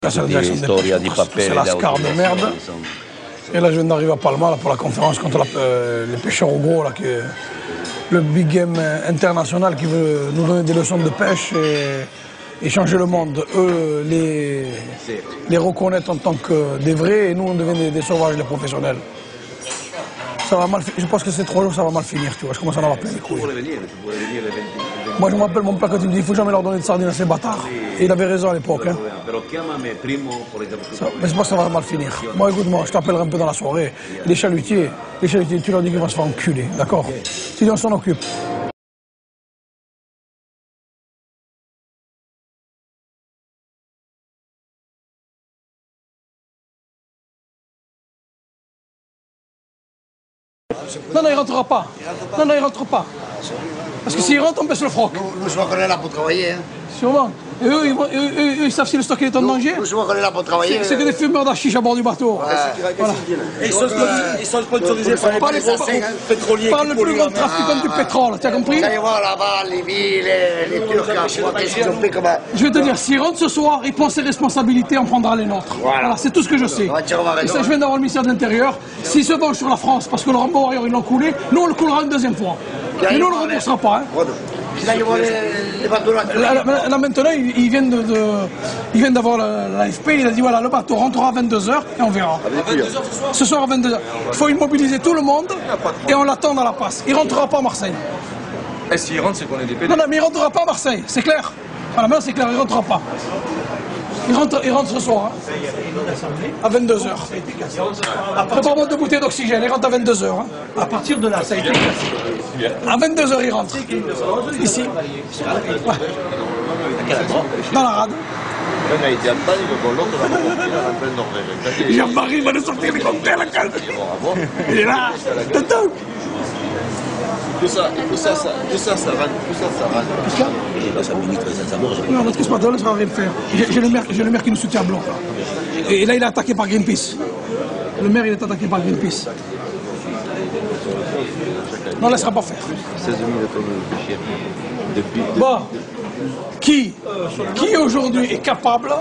C'est la scar de merde. Et là, je viens d'arriver à Palma là, pour la conférence contre les pêcheurs au gros, là, qui est le big game international qui veut nous donner des leçons de pêche et changer le monde. Eux, les reconnaître en tant que des vrais, et nous, on devient des sauvages, les professionnels. Ça va mal, je pense que ces 3 jours, ça va mal finir, tu vois. Je commence à en avoir plein les couilles. Moi, je me rappelle mon père quand il me dit il faut jamais leur donner de sardines à ces bâtards. Et il avait raison à l'époque. Hein. Mais je pense que ça va mal finir. Moi, écoute-moi, je t'appellerai un peu dans la soirée. Les chalutiers, tu leur dis qu'ils vont se faire enculer, d'accord? Tu dis on s'en occupe. Non, il rentrera pas. Non, il rentre pas. Parce que s'il rentre, on baisse le froc. Nous, je vois qu'on est là pour travailler. Hein. Sûrement. Et eux, ils savent si le stock est en danger. Nous, je vois qu'on est là pour travailler. C'est que des fumeurs d'hachiche à bord du bateau. Ouais. Voilà. Et ils sont sponsorisés par les pétroliers. Par le plus grand trafiquant du pétrole, tu as compris? Vous allez voir là-bas, les villes, les Turcs, qu'est-ce qu'ils ont fait comme... Je vais te dire, s'il rentre ce soir, il prend ses responsabilités, on prendra les nôtres. Voilà, c'est tout ce que je sais. Et ça, je viens d'avoir le ministère de l'Intérieur. S'il se venge sur la France, parce que le Rambo Warrior, ils l'ont coulé, nous, on le coulera une deuxième fois. Mais nous, on ne le remboursera pas. Hein. Les bateaux là. Là maintenant, ils viennent d'avoir l'AFP, il a dit voilà, le bateau rentrera à 22h et on verra. À 22h ce soir? Ce soir à 22h. Il faut immobiliser tout le monde et on l'attend dans la passe. Il ne rentrera pas à Marseille. Et s'il rentre, c'est qu'on est des pédés. Non, mais il ne rentrera pas à Marseille, c'est clair. Voilà, maintenant c'est clair, il ne rentrera pas. Il rentre ce soir, hein, à 22h. Prépare-moi 2 bouteilles d'oxygène, il rentre à 22h. Hein. À partir de là, ça a été cassé. À 22h, il rentre. Ici. Ouais. Dans la rade. Jean-Marie, il va nous sortir des cocktails à la cale. Il est là. Tout ça râle. Non, notre pas ça va rien faire. J'ai le maire qui nous soutient à blanc. Et là, il est attaqué par Greenpeace. Le maire, il est attaqué par Greenpeace. Non, on ne laissera pas faire. 16 000 tonnes de péché. Bon, qui aujourd'hui est capable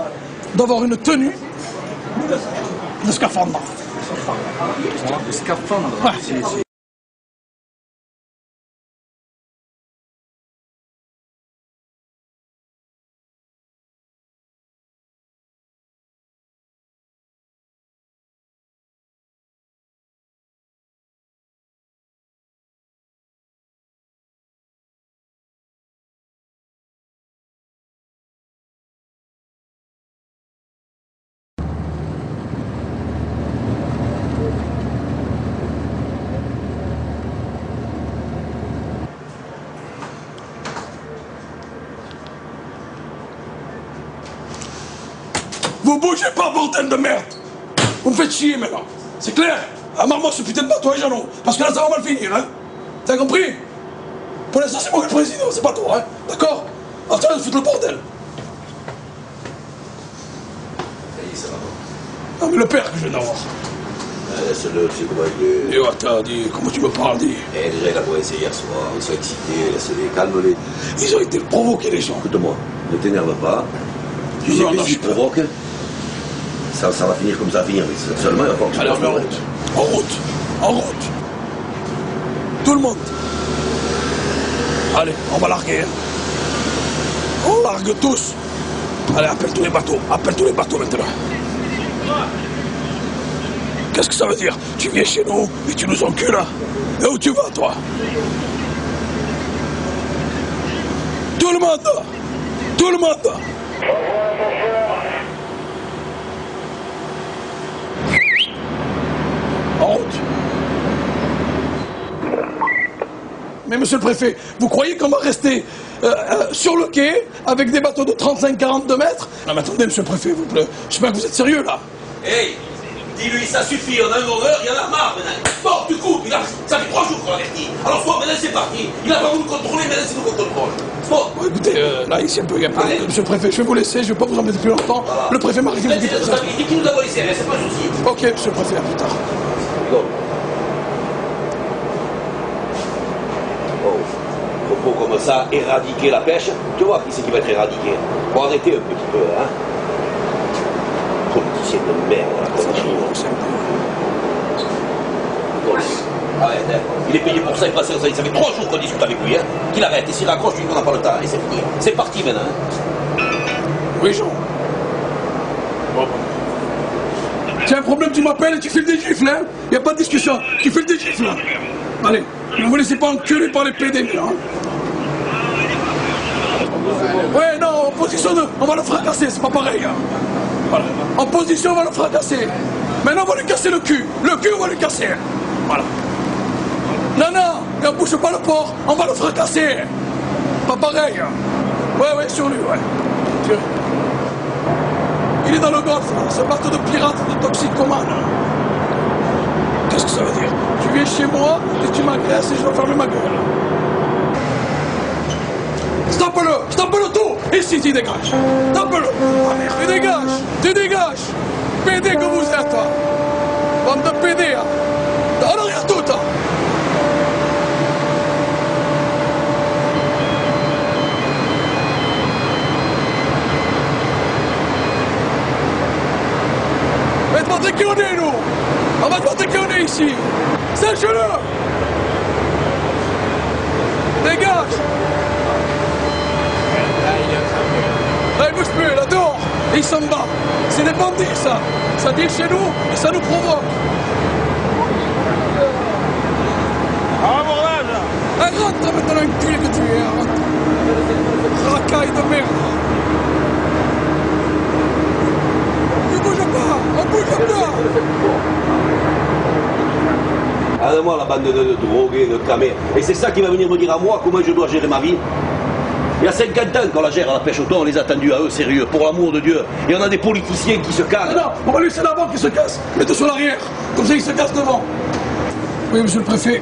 d'avoir une tenue de scaphandre? De scaphandre. Ouais. Vous bougez pas, bordel de merde! Vous me faites chier maintenant! C'est clair? Amarre-moi ce putain de bateau, les jalons! Parce que là, ça va mal finir, hein? T'as compris? Pour l'instant, c'est moi le président, c'est pas toi, hein? D'accord? Alors, tu vas foutre le bordel! Non, mais le père que je viens d'avoir. Laisse-le, tu sais comment il est. Et attends, dis, comment tu me parles, dis? Eh, déjà, il a bossé hier soir, ils sont excités, laisse-les, calme-les. Ils ont été provoqués, les gens. Écoute-moi, ne t'énerve pas. Tu sais que si tu provoques, ça va finir comme ça va finir. Seulement, il va falloir que tu alors, en route. Tout le monde. Allez, on va larguer. Hein. On largue tous. Allez, appelle tous les bateaux maintenant. Qu'est-ce que ça veut dire? Tu viens chez nous et tu nous encules, hein? Et où tu vas, toi? Tout le monde. En route. Mais monsieur le préfet, vous croyez qu'on va rester sur le quai avec des bateaux de 35-42 mètres? Non mais attendez monsieur le préfet, vous plaît. J'espère que vous êtes sérieux là. Hey, dis-lui ça suffit, on a un horreur, il y en a marre maintenant. Bon, du coup, ça fait 3 jours qu'on l'a averti. Alors soit maintenant c'est parti, il a pas voulu contrôler, maintenant c'est nous qu'on contrôle. Bon. Bon, écoutez, là ici un peu, monsieur le préfet, je vais vous laisser, je ne vais pas vous embêter plus longtemps. Voilà. Le préfet m'a réclamé. Il dit qu'il nous a volé ses c'est pas un souci. Ok, monsieur le préfet, à plus tard. Bon. Pour comme ça, éradiquer la pêche, tu vois qui c'est qui va être éradiqué. Faut arrêter un petit peu, hein. policier de merde. Arrête, hein. Il est payé pour ça, ça fait 3 jours qu'on discute avec lui, hein. Qu'il arrête, et s'il raccroche, lui, on n'a pas le temps, et c'est fini. C'est parti maintenant. Hein. Oui, Jean. Tu as un problème, tu m'appelles et tu fais des gifles, hein. Il n'y a pas de discussion, tu fais des gifles, là. Allez, ne vous laissez pas enculer par les PD, là. Hein. Ouais, non, en position de... On va le fracasser, c'est pas pareil, hein. Voilà. En position, on va le fracasser. Maintenant, on va lui casser le cul. Le cul, on va lui casser. Voilà. Non, et on bouge pas le port, on va le fracasser. Pas pareil. Ouais, sur lui, ouais. Il est dans le golfe, là, ce bateau de pirates, de toxicomane. Qu'est-ce que ça veut dire? Tu viens chez moi et tu m'agresses et je dois fermer ma gueule. Stoppe-le tout. Ici, tu dégages. Stoppe-le. Ah merde, tu dégages. PD que vous êtes, toi. Bande de PD, hein. En arrière tout, hein. Faites-moi déconner, nous. On va te déconner ici. Sèche-le. Dégage. Là, il bouge plus, là, dehors. Et il s'en bat. C'est des bandits, ça. Ça vient chez nous et ça nous provoque. Rentre maintenant, enculé que tu es, rentre. Racaille de merde. Ne bouge pas, on bouge pas. Ah, moi, la bande de drogués, de camés. Et c'est ça qui va venir me dire à moi comment je dois gérer ma vie. Il y a 50 ans qu'on la gère à la pêche au thon, on les a attendus à eux, sérieux, pour l'amour de Dieu. Et on a des politiciens qui se calent. Non, on va laisser l'avant qui se casse. Mettez sur l'arrière, comme ça il se casse devant. Oui, monsieur le préfet.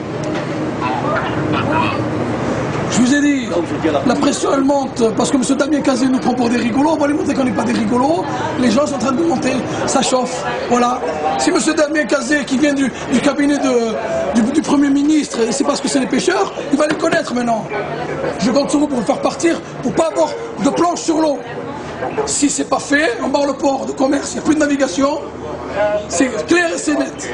Je vous ai dit, la pression elle monte parce que M. Damien Cazé nous prend pour des rigolos. On va lui montrer qu'on n'est pas des rigolos. Les gens sont en train de monter, ça chauffe. Voilà. Si M. Damien Cazé, qui vient du cabinet du Premier ministre, il ne sait pas ce que c'est les pêcheurs, il va les connaître maintenant. Je compte sur vous pour vous faire partir, pour ne pas avoir de planche sur l'eau. Si c'est pas fait, on barre le port de commerce, il n'y a plus de navigation. C'est clair et c'est net.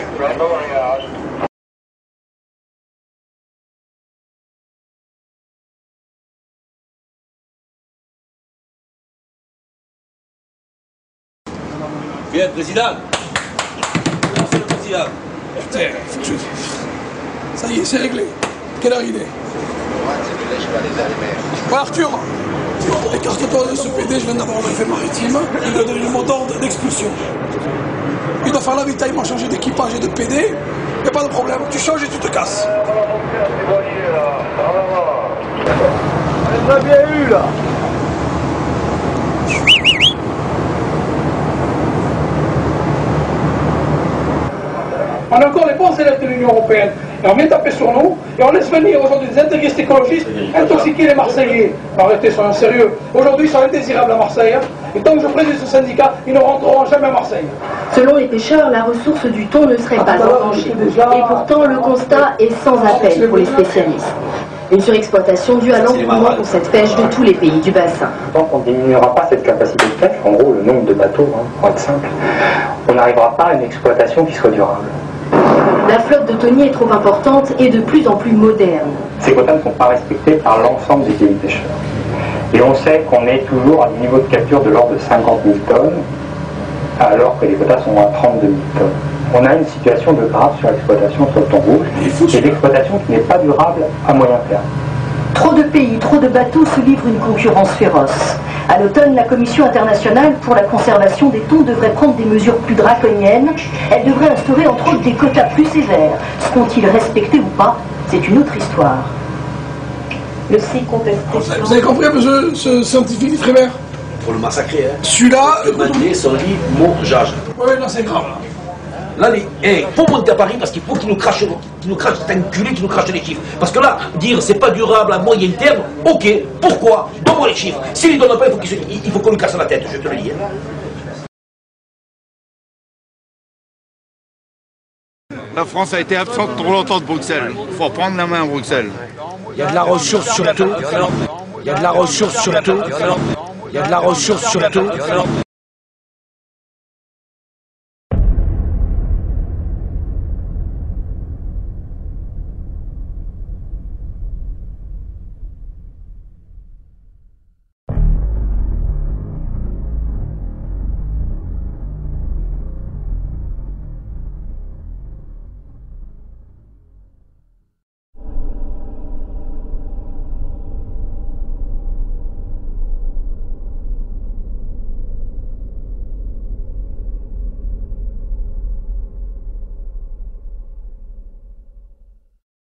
Bien, président. Monsieur le président. Putain, ça y est, c'est réglé. Quelle heure il est? Ouais, Arthur, écarte-toi de ce PD, je viens d'avoir un effet maritime. Il doit donner le mot d'ordre d'expulsion. Il doit faire l'avitaillement, changer d'équipage et de PD. Il n'y a pas de problème, tu changes et tu te casses. On a bien eu, là. On a encore les bons élèves de l'Union Européenne. Et on vient taper sur nous, et on laisse venir aujourd'hui des intégristes écologistes intoxiquer les Marseillais. Arrêtez, soyons sérieux. Aujourd'hui, ils sont indésirables à Marseille. Hein. Et tant que je préside ce syndicat, ils ne rentreront jamais à Marseille. Selon les pêcheurs, la ressource du thon ne serait pas en danger. Et pourtant, le constat est sans appel pour les spécialistes. Une surexploitation due à l'engouement pour cette pêche de tous les pays du bassin. Tant qu'on ne diminuera pas cette capacité de pêche, en gros le nombre de bateaux, pour être simple, on n'arrivera pas à une exploitation qui soit durable. La flotte de thoniers est trop importante et de plus en plus moderne. Ces quotas ne sont pas respectés par l'ensemble des pays pêcheurs. Et on sait qu'on est toujours à des niveaux de capture de l'ordre de 50 000 tonnes, alors que les quotas sont à 32 000 tonnes. On a une situation de grave sur l'exploitation sur le thon rouge, et l'exploitation qui n'est pas durable à moyen terme. Trop de pays, trop de bateaux se livrent une concurrence féroce. À l'automne, la Commission internationale pour la conservation des thons devrait prendre des mesures plus draconiennes. Elle devrait instaurer entre autres des quotas plus sévères. Seront-ils respectés ou pas? C'est une autre histoire. Le C contesté. Vous avez compris, monsieur ce scientifique du Frémère? Pour le massacrer, hein. Celui-là... Demander son lit, mon jage. Oui, là c'est grave. Là. Là, il faut monter à Paris parce qu'il faut qu'il nous crache cet enculé, qu'il nous crache les chiffres. Parce que là, dire c'est pas durable à moyen terme, ok, pourquoi? Donne-moi les chiffres. S'il ne donne pas, il faut qu'on lui casse la tête, je te le dis. La France a été absente trop longtemps de Bruxelles. Il faut prendre la main à Bruxelles. Il y a de la ressource sur tout. Il y a de la ressource sur tout. Il y a de la ressource sur tout.